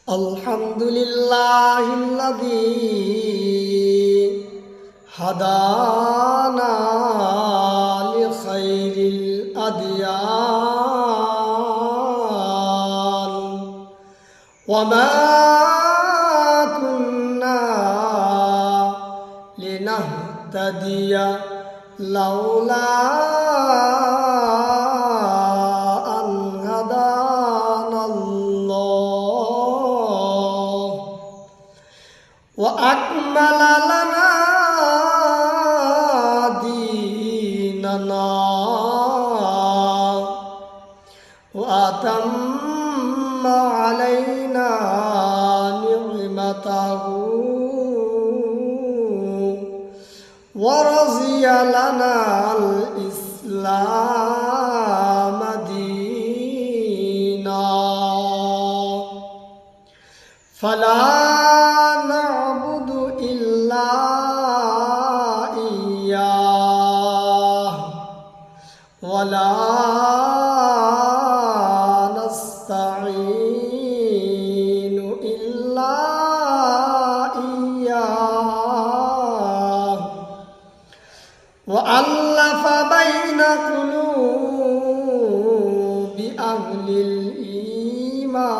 Alhamdulillahilladzi hadana li khairil adyan wa ma kunna linahtadiya laula وأكمل لنا ديننا وأتم علينا نعمته ورضي لنا الإسلام دينا فلا ولا نستعين إلا إياه وألف بين قلوب أهل الإيمان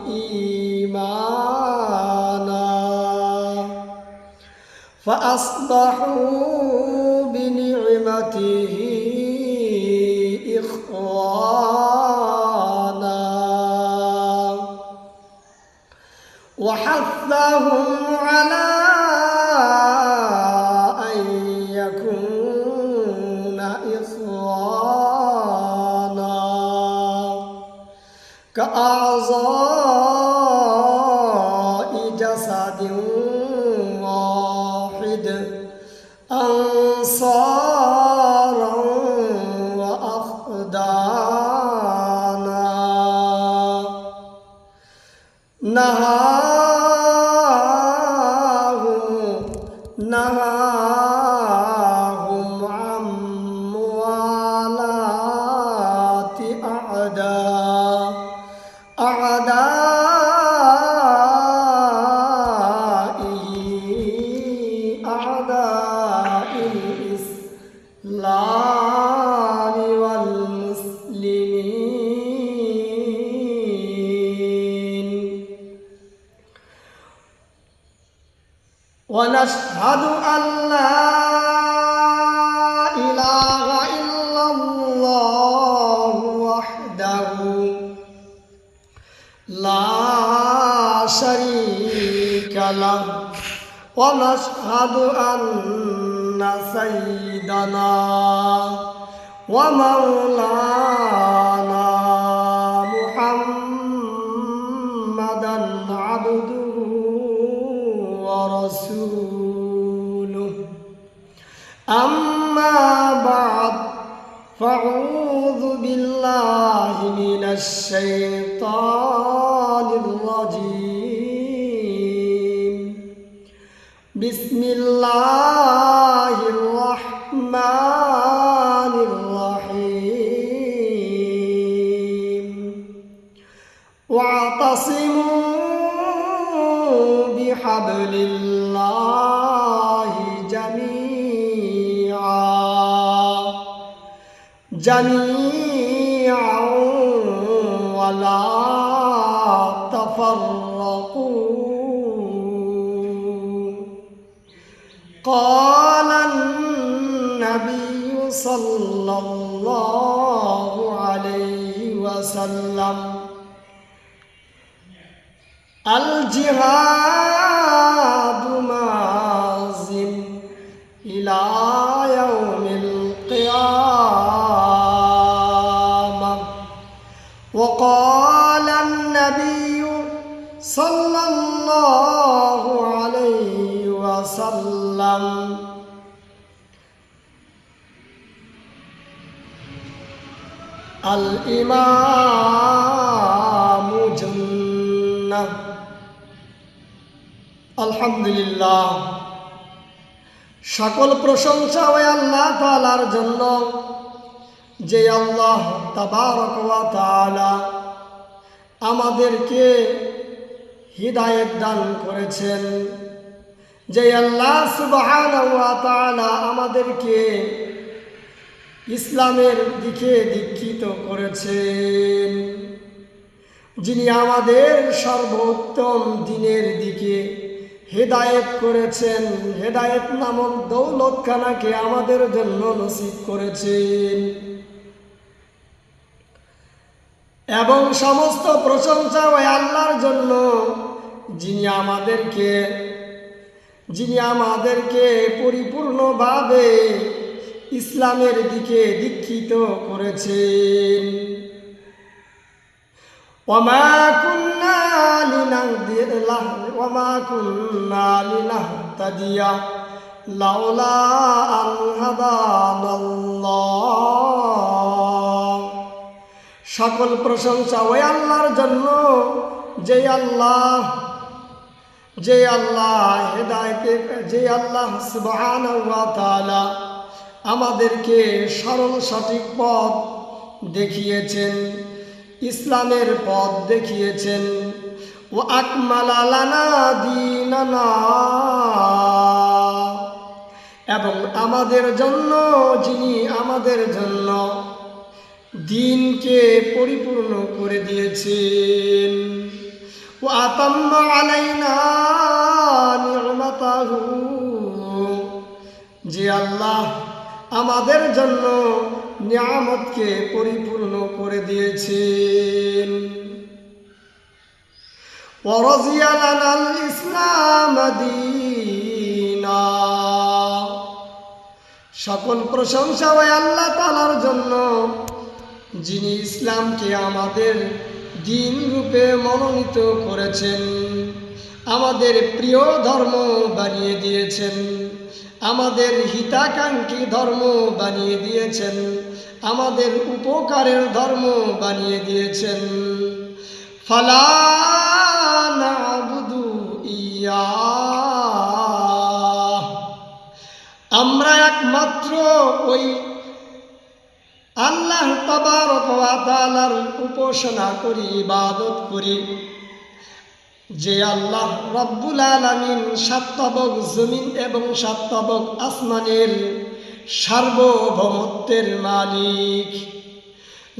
إيمانا فأصبحوا بنعمته إخوانا وحثهم على أن يكون إخوانا كأعضاء جسد واحد أنصارا وأخدانا نهاهم عن موالاة أعداء الإسلام والمسلمين ونشهد أن لا إله إلا الله وحده لا شريك له ونشهد أن سيدنا ومولانا محمدا عبده ورسوله أما بعد فأعوذ بالله من الشيطان الرجيم بسم الله الرحمن الرحيم واعتصموا بحبل الله جميعا ولا تفرقوا قال النبي صلى الله عليه وسلم الجهاد ماضٍ إلى يوم القيامة وقال النبي صلى الله عليه وسلم الإمام جنة আলহামদুলিল্লাহ, সকল প্রশংসা ওই আল্লাহ তাআলার জন্য যে আল্লাহ তাবারক ওয়া তাআলা আমাদেরকে হিদায়াত দান করেছেন, যে আল্লাহ সুবহানাহু ওয়া তাআলা আমাদেরকে ইসলামের দিকে দীক্ষিত করেছেন, যিনি আমাদের সর্বোত্তম দ্বীনের দিকে হেদায়েত করেছেন, হেদায়েত নামক দৌলতখানাকে আমাদের জন্য নসিব করেছেন। এবং সমস্ত প্রশংসা ওই আল্লাহর জন্য, যিনি আমাদেরকে পরিপূর্ণভাবে ইসলামের দিকে দীক্ষিত করেছেন। ওয়ামা কুন্না লিনাহতাদিয়া লাউলা আন হাদানাল্লাহ। সকল প্রশংসা ওই আল্লাহর জন্য, যে আল্লাহ সুবহানাহু ওয়া তাআলা আমাদেরকে সরল সঠিক পথ দেখিয়েছেন, ইসলামের পথ দেখিয়েছেন। ওয়া আকমালা লানা দীনানা, এবং যিনি আমাদের জন্য দ্বীনকে পরিপূর্ণ করে দিয়েছেন। ওয়া আতাম্মা আলাইনা নি'মাতাহু, যে আল্লাহ আমাদের জন্য নিয়ামতকে পরিপূর্ণ করে দিয়েছেন। ওয়া রাযিয়া লানাল ইসলাম দীনা, সকল প্রশংসা ওই আল্লাহ তাআলার জন্য, যিনি ইসলামকে আমাদের দ্বীন রূপে মনোনীত করেছেন, আমাদের প্রিয় ধর্ম বানিয়ে দিয়েছেন, আমাদের হিতাকাঙ্ক্ষী ধর্ম বানিয়ে দিয়েছেন, আমাদের উপকারের ধর্ম বানিয়ে দিয়েছেন। ফালা না'বুদু ইয়্যাহ, আমরা একমাত্র ওই আল্লাহ তাবারক ওয়া তাআলার উপাসনা করি, ইবাদত করি, যে আল্লাহ রব্বুল আলামিন সাতবক জমিন এবং সাতবক আসমানের সার্বভৌমত্বের মালিক,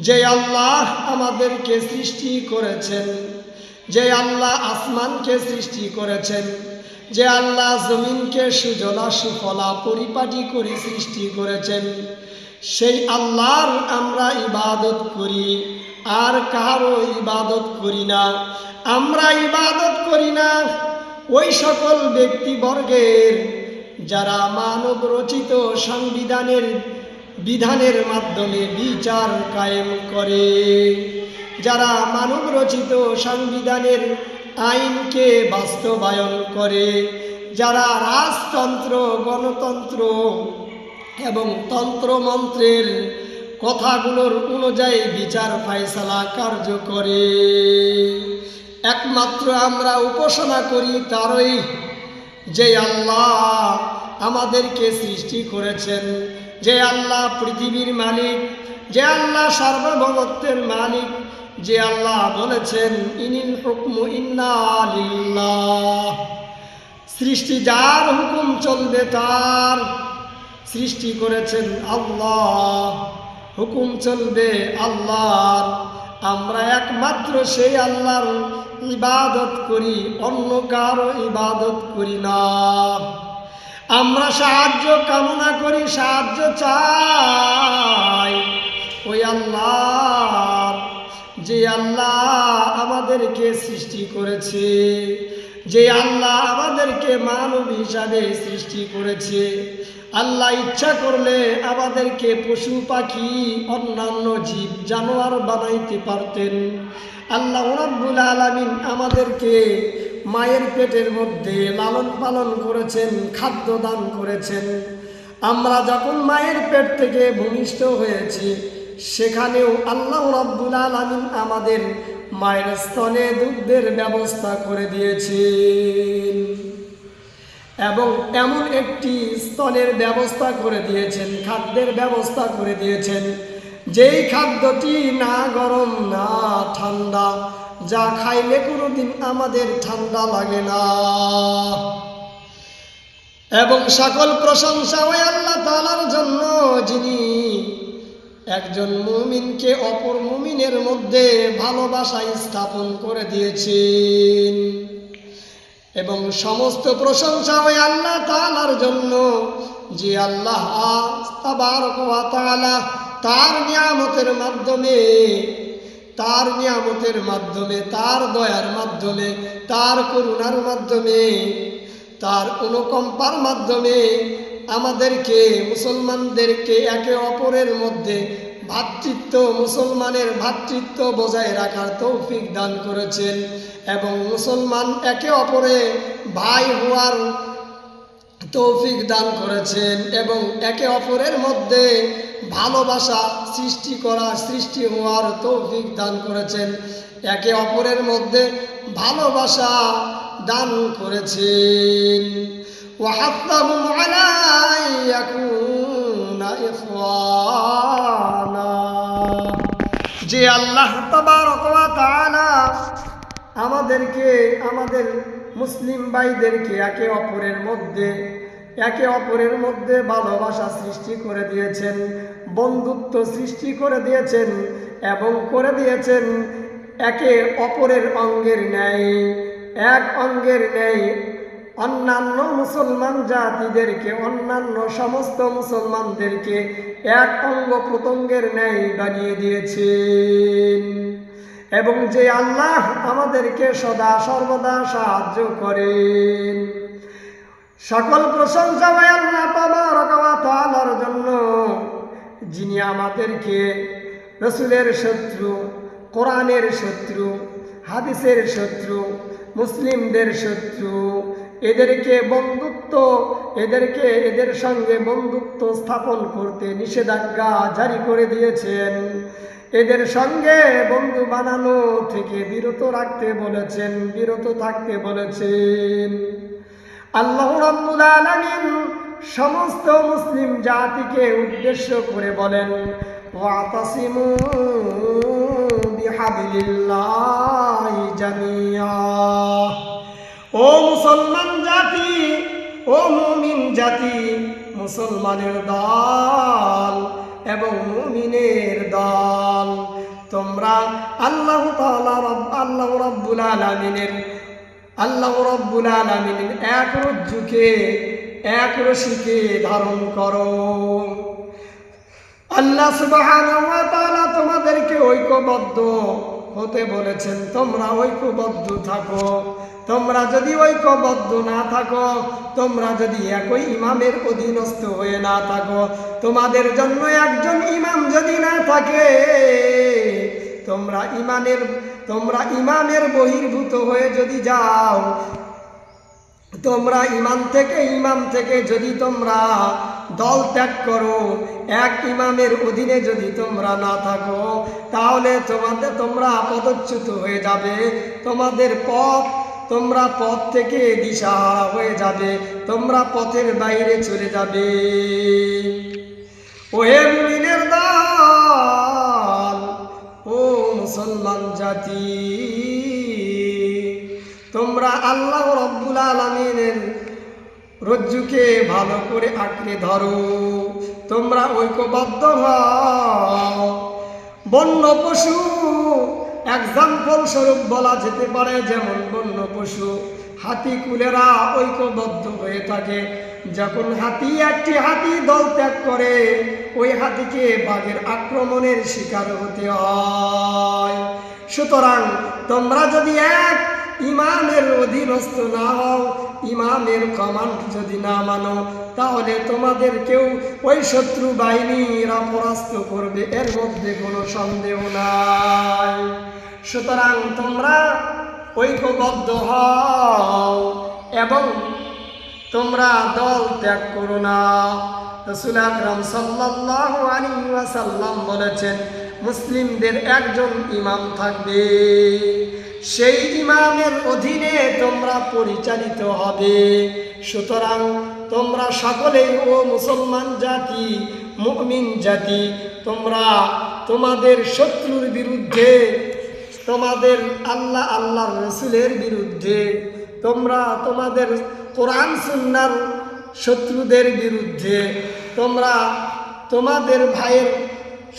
যে আল্লাহ আমাদেরকে সৃষ্টি করেছেন, যে আল্লাহ আসমানকে সৃষ্টি করেছেন, যে আল্লাহ জমিনকে সুজলা সুফলা পরিপাটি করে সৃষ্টি করেছেন, সেই আল্লাহর আমরা ইবাদত করি, আর কারো ইবাদত করি না। আমরা ইবাদত করি না ওই সকল ব্যক্তিবর্গের যারা মানব রচিত সংবিধানের বিধানের মাধ্যমে বিচার কায়েম করে, যারা মানব রচিত সংবিধানের আইনকে বাস্তবায়ন করে, যারা রাজতন্ত্র, গণতন্ত্র এবং তন্ত্রমন্ত্রের কথাগুলোর অনুযায়ী বিচার ফায়সালা কার্য করে। একমাত্র আমরা উপাসনা করি তারই, যে আল্লাহ আমাদেরকে সৃষ্টি করেছেন, যে আল্লাহ পৃথিবীর মালিক, যে আল্লাহ সার্বভৌমত্বের মালিক, যে আল্লাহ বলেছেন ইনিল হুকমু ইন্না লিল্লাহ, সৃষ্টি যার হুকুম চলবে তার, সৃষ্টি করেছেন আল্লাহ, হুকুম চলবে আল্লাহর। আমরা একমাত্র সেই আল্লাহর ইবাদত করি, অন্য কারো ইবাদত করি না। আমরা সাহায্য কামনা করি, সাহায্য চাই ওই আল্লাহর, যে আল্লাহ আমাদেরকে সৃষ্টি করেছে, যে আল্লাহ আমাদেরকে মানব হিসাবে সৃষ্টি করেছে। আল্লাহ ইচ্ছা করলে আমাদেরকে পশু পাখি অন্যান্য জীব জানোয়ার বানাইতে পারতেন। আল্লাহ রাব্বুল আলামিন আমাদেরকে মায়ের পেটের মধ্যে লালন পালন করেছেন, খাদ্য দান করেছেন। আমরা যখন মায়ের পেট থেকে ভূমিষ্ঠ হয়েছি, সেখানেও আল্লাহ রাব্বুল আলামিন আমাদের মায়ের স্তনে দুগ্ধের ব্যবস্থা করে দিয়েছেন, এবং এমন একটি স্তনের ব্যবস্থা করে দিয়েছেন, খাদ্যের ব্যবস্থা করে দিয়েছেন, যেই খাদ্যটি না গরম না ঠান্ডা যা খাইলে কোনোদিন আমাদের ঠান্ডা লাগে না। এবং সকল প্রশংসা ওই আল্লাহ তাআলার জন্য, যিনি একজন মুমিনকে অপর মুমিনের মধ্যে ভালোবাসা স্থাপন করে দিয়েছেন। এবং সমস্ত প্রশংসা ওই আল্লাহ তাআলার জন্য, যে আল্লাহ তাবারক ওয়া তাআলা তার নিয়ামতের মাধ্যমে, তার দয়ার মাধ্যমে, তার করুণার মাধ্যমে, তার অনুকম্পার মাধ্যমে আমাদেরকে, মুসলমানদেরকে একে অপরের মধ্যে মুসলমানের ভ্রাতৃত্ব বজায় রাখার তৌফিক দান করেছেন। এবং মুসলমান একে অপরে ভাই হওয়ার তৌফিক দান করেছেন। এবং একে অপরের মধ্যে ভালোবাসা সৃষ্টি হওয়ার তৌফিক দান করেছেন। একে অপরের মধ্যে ভালোবাসা দান করেছেন। وحثهم على أن يكون إخوانا, যে আল্লাহ তাবারক ওয়া তাআলা আমাদেরকে, আমাদের মুসলিম ভাইদেরকে একে অপরের মধ্যে ভালোবাসা সৃষ্টি করে দিয়েছেন, বন্ধুত্ব সৃষ্টি করে দিয়েছেন, এবং করে দিয়েছেন একে অপরের অঙ্গের ন্যায়, এক অঙ্গের ন্যায় অন্যান্য মুসলমান জাতিদেরকে, অন্যান্য সমস্ত মুসলমানদেরকে এক অঙ্গ প্রত্যঙ্গের ন্যায় বানিয়ে দিয়েছেন। এবং যে আল্লাহ আমাদেরকে সদা সর্বদা সাহায্য করেন। সকল প্রশংসা হয় আল্লাহ তাবারক ওয়া তাআলার জন্য, যিনি আমাদেরকে রাসূলের শত্রু, কোরআনের শত্রু, হাদিসের শত্রু, মুসলিমদের শত্রু, এদের সঙ্গে বন্ধুত্ব স্থাপন করতে নিষেধাজ্ঞা জারি করে দিয়েছেন। এদের সঙ্গে বন্ধু বানানো থেকে বিরত থাকতে বলেছেন। আল্লাহ রাব্বুল আলামিন সমস্ত মুসলিম জাতিকে উদ্দেশ্য করে বলেন, ওয়াতাসিমু বিহাবলিল্লাহি জামিয়া। ও মুসলমান জাতি, ও মুমিন জাতি, মুসলমানের দল এবং মুমিনের দল, তোমরা আল্লাহ রাব্বুল আলামিনের এক রজ্জুকে, এক রশিকে ধারণ করো। আল্লাহ সুবহানাহু ওয়া তাআলা তোমাদেরকে ঐক্যবদ্ধ হতে বলেছেন, তোমরা ঐক্যবদ্ধ থাকো। তোমরা যদি ঐক্যবদ্ধ না থাকো, তোমরা যদি একই ইমামের অধীনস্থ হয়ে না থাকো, তোমাদের জন্য একজন ইমাম যদি না থাকে, তোমরা ইমামের বহির্ভূত হয়ে যদি যাও, তোমরা ইমাম থেকে যদি তোমরা দল ত্যাগ করো, এক ইমামের অধীনে যদি তোমরা না থাকো, তাহলে তোমরা পদচ্যুত হয়ে যাবে। তোমরা পথ থেকে দিশাহারা হয়ে যাবে, তোমরা পথের বাইরে চলে যাবে। ওহে মুমিনের দল, ও মুসলমান জাতি, তোমরা আল্লাহ রাব্বুল আলামিনের রজ্জুকে ভালো করে আঁকড়ে ধরো। তোমরা ঐক্যবদ্ধ হও। বন্য পশু এক্সাম্পল স্বরূপ বলা যেতে পারে, যেমন বন্য পশু হাতি কুলেরা ঐক্যবদ্ধ হয়ে থাকে। যখন একটি হাতি দল ত্যাগ করে, ওই হাতিকে বাঘের আক্রমণের শিকার হতে হয়। সুতরাং তোমরা যদি এক ইমামের অধীনস্থ না হও, ইমামের কমান্ড যদি না মানো, তাহলে তোমাদেরকেও ওই শত্রু বাহিনীরা পরাস্ত করবে, এর মধ্যে কোনো সন্দেহ নাই। সুতরাং তোমরা ঐক্যবদ্ধ হও এবং তোমরা দল ত্যাগ করো না। রাসূল আকরাম সাল্লাল্লাহু আলাইহি ওয়াসাল্লাম বলেছেন, মুসলিমদের একজন ইমাম থাকবে, সেই ইমামের অধীনে তোমরা পরিচালিত হবে। সুতরাং তোমরা সকলেই, ও মুসলমান জাতি, মুমিন জাতি, তোমরা তোমাদের শত্রুর বিরুদ্ধে তোমাদের আল্লাহর রসুলের বিরুদ্ধে, তোমরা তোমাদের কোরআন সুন্নাহর শত্রুদের বিরুদ্ধে, তোমরা তোমাদের ভাইয়ের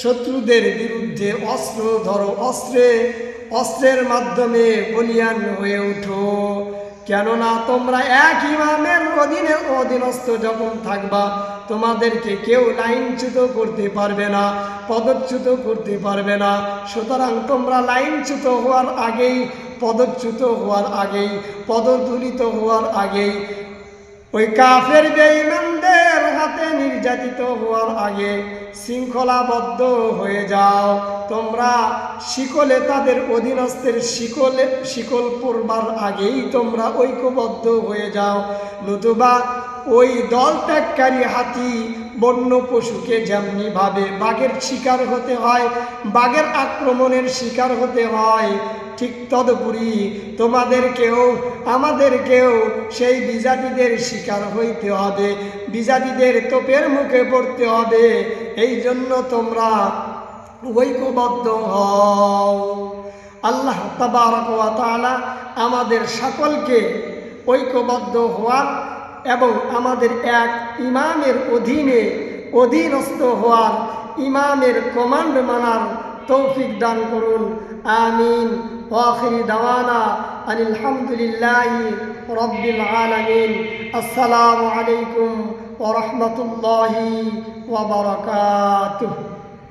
শত্রুদের বিরুদ্ধে অস্ত্র ধরো, অস্ত্রের মাধ্যমে বলিয়ান হয়ে উঠো। কেননা তোমরা এক ইমামের অধীনস্থ যখন থাকবা, তোমাদেরকে কেউ লাইনচ্যুত করতে পারবে না, পদচ্যুত করতে পারবে না। সুতরাং তোমরা লাইনচ্যুত হওয়ার আগেই, পদচ্যুত হওয়ার আগেই, পদদলিত হওয়ার আগেই, ওই কাফের বেঈমানদের হাতে নির্যাতিত হওয়ার আগে শৃঙ্খলাবদ্ধ হয়ে যাও। তোমরা শিকলে, তাদের অধীনস্থের শিকল পড়বার আগেই তোমরা ঐক্যবদ্ধ হয়ে যাও। নতুবা ওই দল ত্যাগকারী হাতি বন্য পশুকে যেমনিভাবে বাঘের শিকার হতে হয়, বাঘের আক্রমণের শিকার হতে হয়, ঠিক তদুপরি তোমাদেরকেও আমাদেরকেও সেই বিজাতিদের শিকার হইতে হবে, বিজাতিদের তোপের মুখে পড়তে হবে। এই জন্য তোমরা ঐক্যবদ্ধ হও। আল্লাহ তাবারক ওয়া তাআলা আমাদের সকলকে ঐক্যবদ্ধ হওয়ার এবং আমাদের এক ইমামের অধীনস্থ হওয়ার, ইমামের কমান্ড মানার তৌফিক দান করুন। আমিন। ওয়া আখিরি দাওয়ানা আনিল হামদুলিল্লাহি রাব্বিল আলামিন। আসসালামু আলাইকুম ওয়া রাহমাতুল্লাহি ওয়া বারাকাতুহু।